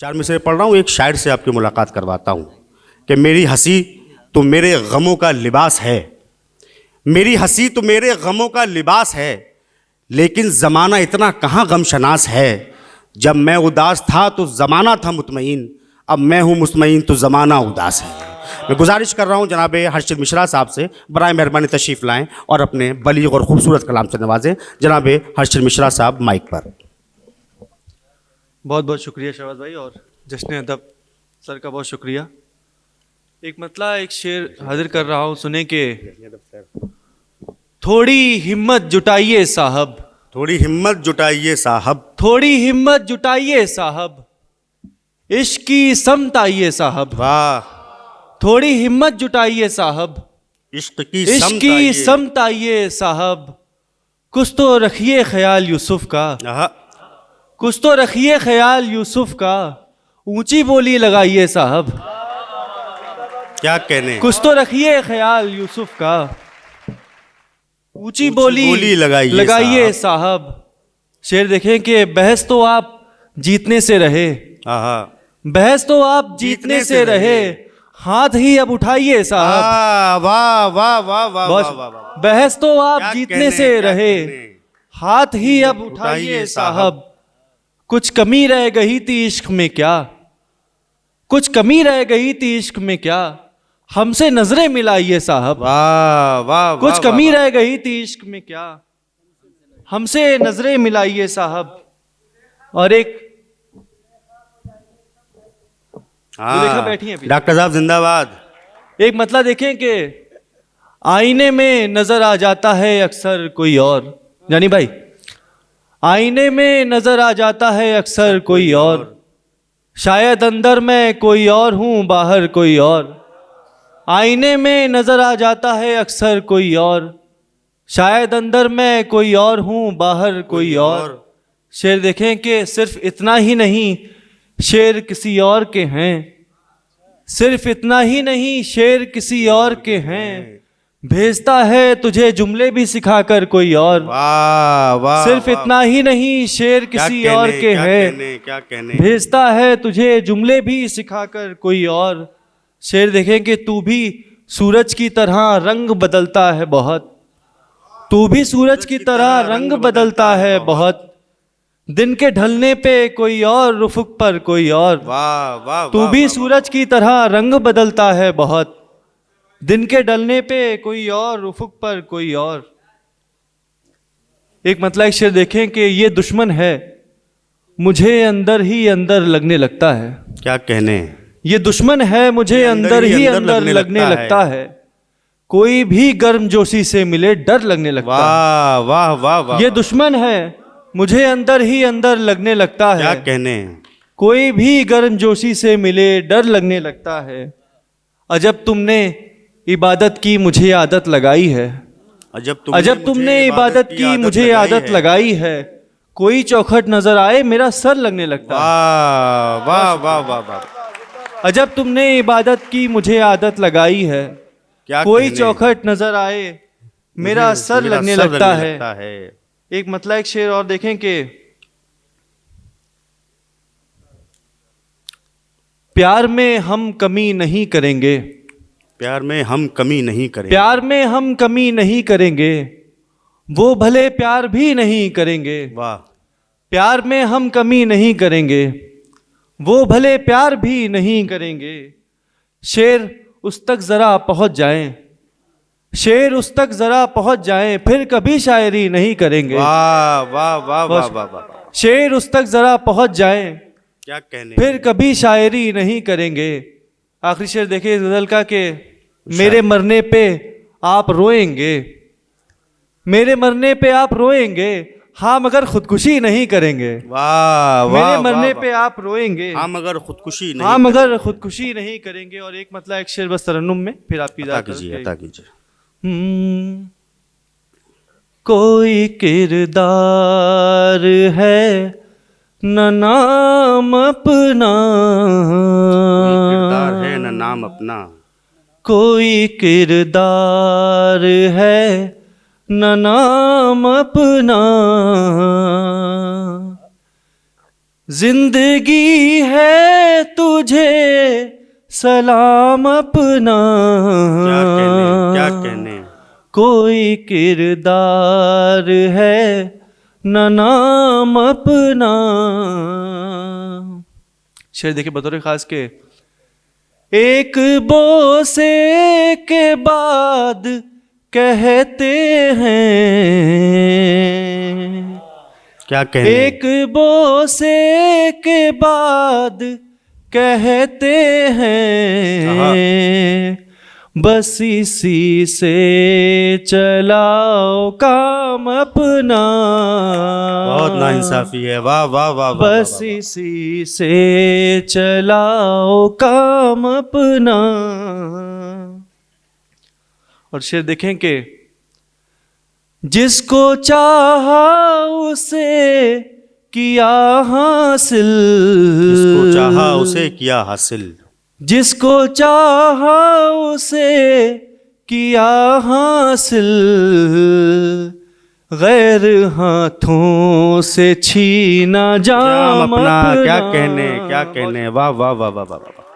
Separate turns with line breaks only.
चार मिसरे पढ़ रहा हूँ, एक शायर से आपकी मुलाकात करवाता हूँ कि मेरी हंसी तो मेरे गमों का लिबास है, मेरी हंसी तो मेरे गमों का लिबास है, लेकिन ज़माना इतना कहाँ गमशनास है। जब मैं उदास था तो ज़माना था मुतमईन, अब मैं हूँ मुतमईन तो ज़माना उदास है। मैं गुजारिश कर रहा हूँ जनाब हर्षद मिश्रा साहब से बराए मेहरबानी तशरीफ़ लाएँ और अपने बलीग और ख़ूबसूरत कलाम से नवाजें। जनाब हर्षद मिश्रा साहब माइक पर।
बहुत बहुत शुक्रिया शहबाज भाई और जश्न अदब सर का बहुत शुक्रिया। एक मतला एक शेर हाजिर कर रहा हूँ, सुने के थोड़ी हिम्मत जुटाइए साहब,
थोड़ी हिम्मत जुटाइए साहब,
थोड़ी हिम्मत जुटाइए साहब, इश्क की समत आइए साहब।
वाह,
थोड़ी हिम्मत जुटाइए साहब,
इश्क की
समत आइए साहब, कुछ तो रखिए ख्याल यूसुफ का, कुछ तो रखिए ख्याल यूसुफ का, ऊंची बोली लगाइए साहब।
क्या कहने,
कुछ तो रखिए ख्याल यूसुफ का, ऊंची बोली लगाइए साहब। शेर देखें कि बहस तो आप जीतने से रहे, बहस तो आप जीतने से रहे, हाथ ही अब उठाइए साहब।
वाह वाह वाह वाह वाह,
बहस तो आप जीतने से रहे, हाथ ही अब उठाइए साहब। कुछ कमी रह गई थी इश्क में क्या, कुछ कमी रह गई थी इश्क में क्या, हमसे नजरें मिलाइए साहब।
वाह वाह,
कुछ कमी रह गई थी इश्क में क्या, हमसे नजरें मिलाइए साहब। और एक देखा बैठी हैं
डॉक्टर साहब जिंदाबाद।
एक मतलब देखें कि आईने में नजर आ जाता है अक्सर कोई और, जानी भाई, आईने में नजर आ जाता है अक्सर कोई और, शायद अंदर मैं कोई और हूं बाहर कोई और। आईने में नजर आ जाता है अक्सर कोई और, शायद अंदर मैं कोई और हूं बाहर कोई और। शेर देखें कि सिर्फ इतना ही नहीं शेर किसी और के हैं, सिर्फ इतना ही नहीं शेर किसी और के हैं, भेजता है तुझे जुमले भी सिखाकर कोई और।
वाह वाह,
सिर्फ इतना ही नहीं शेर किसी और के हैं,
क्या कहने,
भेजता है तुझे जुमले भी सिखाकर कोई और। शेर देखें कि तू भी सूरज की तरह रंग बदलता है बहुत, तू भी सूरज की तरह रंग बदलता है बहुत, दिन के ढलने पे कोई और उफुक पर कोई और।
वाह वाह,
तू भी सूरज की तरह रंग बदलता है बहुत, दिन के ढलने पे कोई और उफुक पर कोई और। एक मतलब एक शेर देखें कि ये दुश्मन है मुझे अंदर ही अंदर लगने लगता है।
क्या कहने,
ये दुश्मन है मुझे अंदर ही अंदर लगने लगता है, कोई भी गर्मजोशी से मिले डर लगने लगता है।
वाह वाह वाह वाह,
ये दुश्मन है मुझे अंदर ही अंदर लगने लगता है,
क्या कहने,
कोई भी गर्मजोशी से मिले डर लगने लगता है। अजब तुमने इबादत की मुझे आदत लगाई है, अजब तुमने इबादत की मुझे आदत लगाई है, कोई चौखट नजर आए मेरा सर लगने लगता है।
वाह वाह वाह वाह,
अजब तुमने इबादत की मुझे आदत लगाई है, कोई चौखट नजर आए मेरा सर लगने लगता है। एक मतलब एक शेर और देखें कि प्यार में हम कमी नहीं करेंगे,
प्यार में हम कमी नहीं करेंगे,
प्यार में हम कमी नहीं करेंगे, वो भले प्यार भी नहीं करेंगे।
वाह,
प्यार में हम कमी नहीं करेंगे, वो भले प्यार भी नहीं करेंगे। शेर उस तक जरा पहुंच जाएं, शेर उस तक जरा पहुंच जाएं, फिर कभी शायरी नहीं करेंगे।
वाह वाह वाह वाह वाह,
शेर उस तक जरा पहुंच जाएं,
क्या कहने,
फिर कभी शायरी नहीं करेंगे। आखिरी शेर देखिए गजल का कि मेरे मरने पे आप रोएंगे, मेरे मरने पे आप रोएंगे, हाँ मगर खुदकुशी नहीं करेंगे।
वाह वाह,
मेरे मरने पे आप रोएंगे,
हाँ मगर खुदकुशी नहीं,
हाँ मगर खुदकुशी नहीं करेंगे। और एक मतलब एक शेर बस तरन्नुम में फिर आपकी
अता कीजिए।
कोई किरदार है न नाम अपना,
किरदार है न नाम अपना,
कोई किरदार है न नाम अपना, जिंदगी है तुझे सलाम अपना,
क्या कहने
कोई किरदार है न नाम अपना। शेर देखिए बतौर खास के, एक बोसे के बाद कहते हैं,
क्या कहने
एक बोसे के बाद कहते हैं, बस इसी से चलाओ काम अपना।
बहुत नाइंसाफी है, वाह वाह वाह वाह,
बस इसी से चलाओ काम अपना। और शेर देखें कि जिसको चाहा उसे किया हासिल,
जिसको चाहा उसे किया हासिल,
जिसको चाहा उसे किया हासिल, गैर हाथों से छीना जाम
अपना।
अपना।
क्या कहने, वाह वाह वाह वाह वाह वाह।